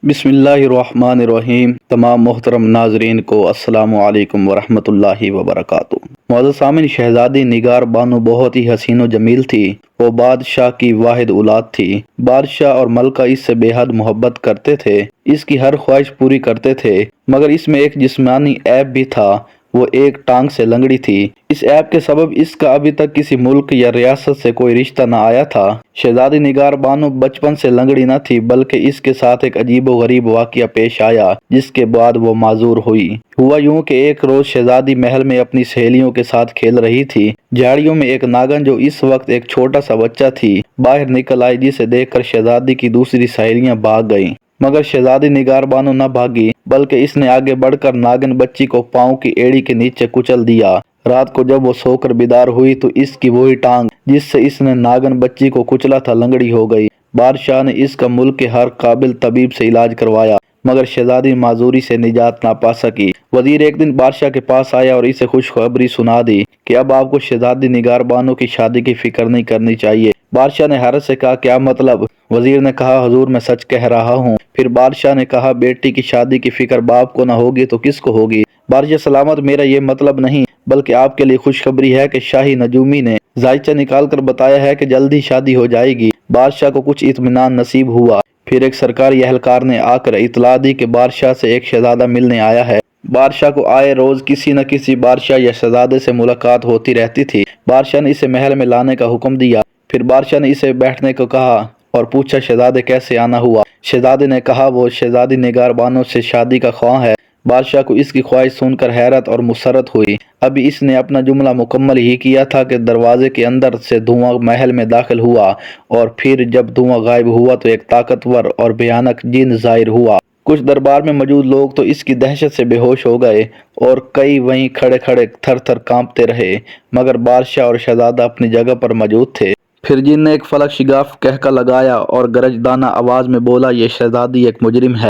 بسم اللہ الرحمن الرحیم۔ تمام محترم ناظرین کو السلام علیکم ورحمۃ اللہ وبرکاتہ۔ معزز سامعین، شہزادی نگار بانو بہت ہی حسین و جمیل تھی۔ وہ بادشاہ کی واحد اولاد تھی۔ بادشاہ اور ملکہ اس سے بے حد محبت کرتے تھے، اس کی ہر خواہش پوری کرتے تھے، مگر اس میں ایک جسمانی عیب بھی تھا۔ وہ ایک ٹانگ سے لنگڑی تھی۔ اس عیب کے سبب اس کا ابھی تک کسی ملک یا ریاست سے کوئی رشتہ نہ آیا تھا۔ شہزادی نگار بانو بچپن سے لنگڑی نہ تھی، بلکہ اس کے ساتھ ایک عجیب و غریب واقعہ پیش آیا جس کے بعد وہ معذور ہوئی۔ ہوا یوں کہ ایک روز شہزادی محل میں اپنی سہیلیوں کے ساتھ کھیل رہی تھی۔ جھاڑیوں میں ایک ناگن، جو اس وقت ایک چھوٹا سا بچہ تھی، باہر نکل آئی، جسے دیکھ کر شہزادی کی دوسری سہیلیاں بھاگ گئیں، مگر شہزادی نگار بانو نہ بھاگی، بلکہ اس نے آگے بڑھ کر ناگن بچی کو پاؤں کی ایڑی کے نیچے کچل دیا۔ رات کو جب وہ سو کر بیدار ہوئی تو اس کی وہی ٹانگ جس سے اس نے ناگن بچی کو کچلا تھا لنگڑی ہو گئی۔ بادشاہ نے اس کا ملک کے ہر قابل طبیب سے علاج کروایا، مگر شہزادی معذوری سے نجات نہ پا سکی۔ وزیر ایک دن بادشاہ کے پاس آیا اور اسے خوشخبری سنا دی کہ اب آپ کو شہزادی نگار بانو کی شادی کی فکر نہیں کرنی چاہیے۔ بادشاہ نے حیرت سے کہا، کیا مطلب؟ وزیر نے کہا، حضور میں سچ کہہ رہا ہوں۔ پھر بادشاہ نے کہا، بیٹی کی شادی کی فکر باپ کو نہ ہوگی تو کس کو ہوگی؟ بادشاہ سلامت، میرا یہ مطلب نہیں، بلکہ آپ کے لیے خوشخبری ہے کہ شاہی نجومی نے زائچہ نکال کر بتایا ہے کہ جلد ہی شادی ہو جائے گی۔ بادشاہ کو کچھ اطمینان نصیب ہوا۔ پھر ایک سرکاری اہلکار نے آ کر اطلاع دی کہ بادشاہ سے ایک شہزادہ ملنے آیا ہے۔ بادشاہ کو آئے روز کسی نہ کسی بادشاہ یا شہزادے سے ملاقات ہوتی رہتی تھی۔ بادشاہ نے اسے محل میں لانے کا حکم دیا۔ پھر بادشاہ نے اسے بیٹھنے کو کہا اور پوچھا، شہزادے کیسے آنا ہوا؟ شہزادے نے کہا، وہ شہزادی نگار بانو سے شادی کا خواہاں ہے۔ بادشاہ کو اس کی خواہش سن کر حیرت اور مسرت ہوئی۔ ابھی اس نے اپنا جملہ مکمل ہی کیا تھا کہ دروازے کے اندر سے دھواں محل میں داخل ہوا، اور پھر جب دھواں غائب ہوا تو ایک طاقتور اور بھیانک جن ظاہر ہوا۔ کچھ دربار میں موجود لوگ تو اس کی دہشت سے بے ہوش ہو گئے، اور کئی وہیں کھڑے کھڑے تھر تھر کانپتے رہے، مگر بادشاہ اور شہزادہ اپنی جگہ پر موجود تھے۔ پھر جن نے ایک فلک شگاف کہکا لگایا اور گرجدانہ آواز میں بولا، یہ شہزادی ایک مجرم ہے،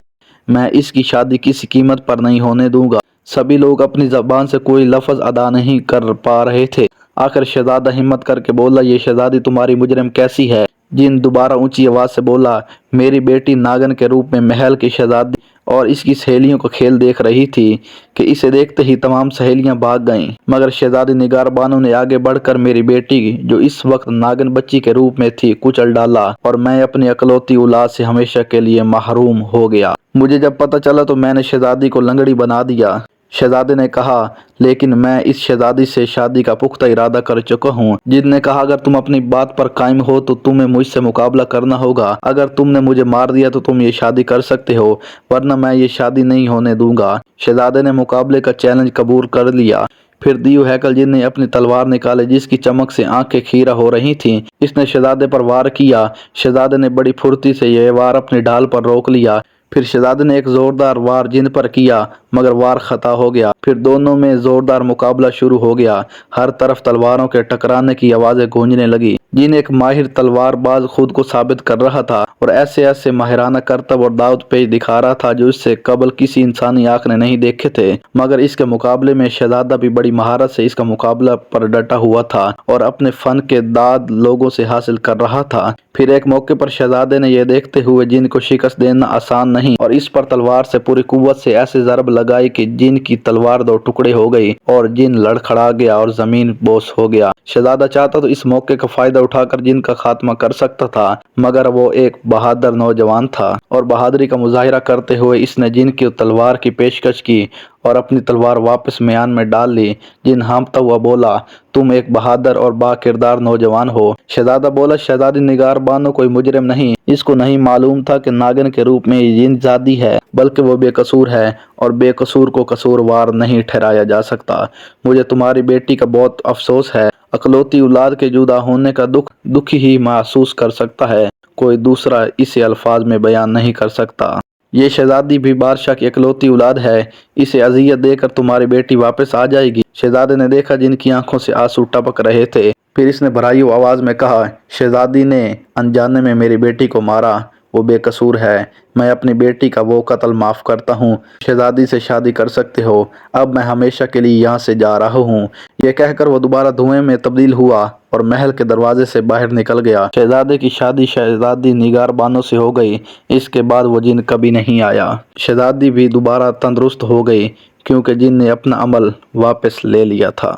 میں اس کی شادی کسی قیمت پر نہیں ہونے دوں گا۔ سبھی لوگ اپنی زبان سے کوئی لفظ ادا نہیں کر پا رہے تھے۔ آخر شہزادہ ہمت کر کے بولا، یہ شہزادی تمہاری مجرم کیسی ہے؟ جن دوبارہ اونچی آواز سے بولا، میری بیٹی ناگن کے روپ میں محل کی شہزادی اور اس کی سہیلیوں کو کھیل دیکھ رہی تھی کہ اسے دیکھتے ہی تمام سہیلیاں بھاگ گئیں، مگر شہزادی نگار بانو نے آگے بڑھ کر میری بیٹی، جو اس وقت ناگن بچی کے روپ میں تھی، کچل ڈالا، اور میں اپنی اکلوتی اولاد سے ہمیشہ کے لیے محروم ہو گیا۔ مجھے جب پتہ چلا تو میں نے شہزادی کو لنگڑی بنا دیا۔ شہزادے نے کہا، لیکن میں اس شہزادی سے شادی کا پختہ ارادہ کر چکا ہوں۔ جن نے کہا، اگر تم اپنی بات پر قائم ہو تو تمہیں مجھ سے مقابلہ کرنا ہوگا۔ اگر تم نے مجھے مار دیا تو تم یہ شادی کر سکتے ہو، ورنہ میں یہ شادی نہیں ہونے دوں گا۔ شہزادے نے مقابلے کا چیلنج قبول کر لیا۔ پھر دیو ہیکل جن نے اپنی تلوار نکالی، جس کی چمک سے آنکھیں کھیرا ہو رہی تھیں، اس نے شہزادے پر وار کیا۔ شہزادے نے بڑی پھرتی سے یہ وار اپنی ڈھال پر روک لیا۔ پھر شہزادے نے ایک زوردار وار جن پر کیا، مگر وار خطا ہو گیا۔ پھر دونوں میں زوردار مقابلہ شروع ہو گیا۔ ہر طرف تلواروں کے ٹکرانے کی آوازیں گونجنے لگی۔ جن ایک ماہر تلوار باز خود کو ثابت کر رہا تھا، اور ایسے ایسے ماہرانہ کرتب اور داوت پیچ دکھا رہا تھا جو اس سے قبل کسی انسانی آنکھ نے نہیں دیکھے تھے، مگر اس کے مقابلے میں شہزادہ بھی بڑی مہارت سے اس کا مقابلہ پر ڈٹا ہوا تھا اور اپنے فن کے داد لوگوں سے حاصل کر رہا تھا۔ پھر ایک موقع پر شہزادے نے یہ دیکھتے ہوئے جن کو شکست دینا آسان نہیں، اور اس پر تلوار سے پوری قوت سے ایسے ضرب لگائی کہ جن کی تلوار دو ٹکڑے ہو گئی اور جن لڑکھڑا گیا اور زمین بوس ہو گیا۔ شہزادہ چاہتا تو اس موقع کا فائدہ اٹھا کر جن کا خاتمہ کر سکتا تھا، مگر وہ ایک بہادر نوجوان تھا، اور بہادری کا مظاہرہ کرتے ہوئے اس نے جن کی تلوار کی پیشکش کی اور اپنی تلوار واپس میان میں ڈال لی۔ جن ہانپتا ہوا بولا، تم ایک بہادر اور با کردار نوجوان ہو۔ شہزادہ بولا، شہزادی نگار بانو کوئی مجرم نہیں، اس کو نہیں معلوم تھا کہ ناگن کے روپ میں یہ جن زادی ہے، بلکہ وہ بے قصور ہے، اور بے قصور کو قصوروار نہیں ٹھہرایا جا سکتا۔ مجھے تمہاری بیٹی کا بہت افسوس ہے۔ اکلوتی اولاد کے جدا ہونے کا دکھ ہی محسوس کر سکتا ہے، کوئی دوسرا اسے الفاظ میں بیان نہیں کر سکتا۔ یہ شہزادی بھی بادشاہ کی اکلوتی اولاد ہے، اسے اذیت دے کر تمہاری بیٹی واپس آ جائے گی۔ شہزادے نے دیکھا جن کی آنکھوں سے آنسو ٹپک رہے تھے۔ پھر اس نے بھرائیو آواز میں کہا، شہزادی نے انجانے میں میری بیٹی کو مارا، وہ بے قصور ہے، میں اپنی بیٹی کا وہ قتل معاف کرتا ہوں، شہزادی سے شادی کر سکتے ہو، اب میں ہمیشہ کے لیے یہاں سے جا رہا ہوں۔ یہ کہہ کر وہ دوبارہ دھوئیں میں تبدیل ہوا اور محل کے دروازے سے باہر نکل گیا۔ شہزادے کی شادی شہزادی نگار بانو سے ہو گئی، اس کے بعد وہ جن کبھی نہیں آیا۔ شہزادی بھی دوبارہ تندرست ہو گئی کیونکہ جن نے اپنا عمل واپس لے لیا تھا۔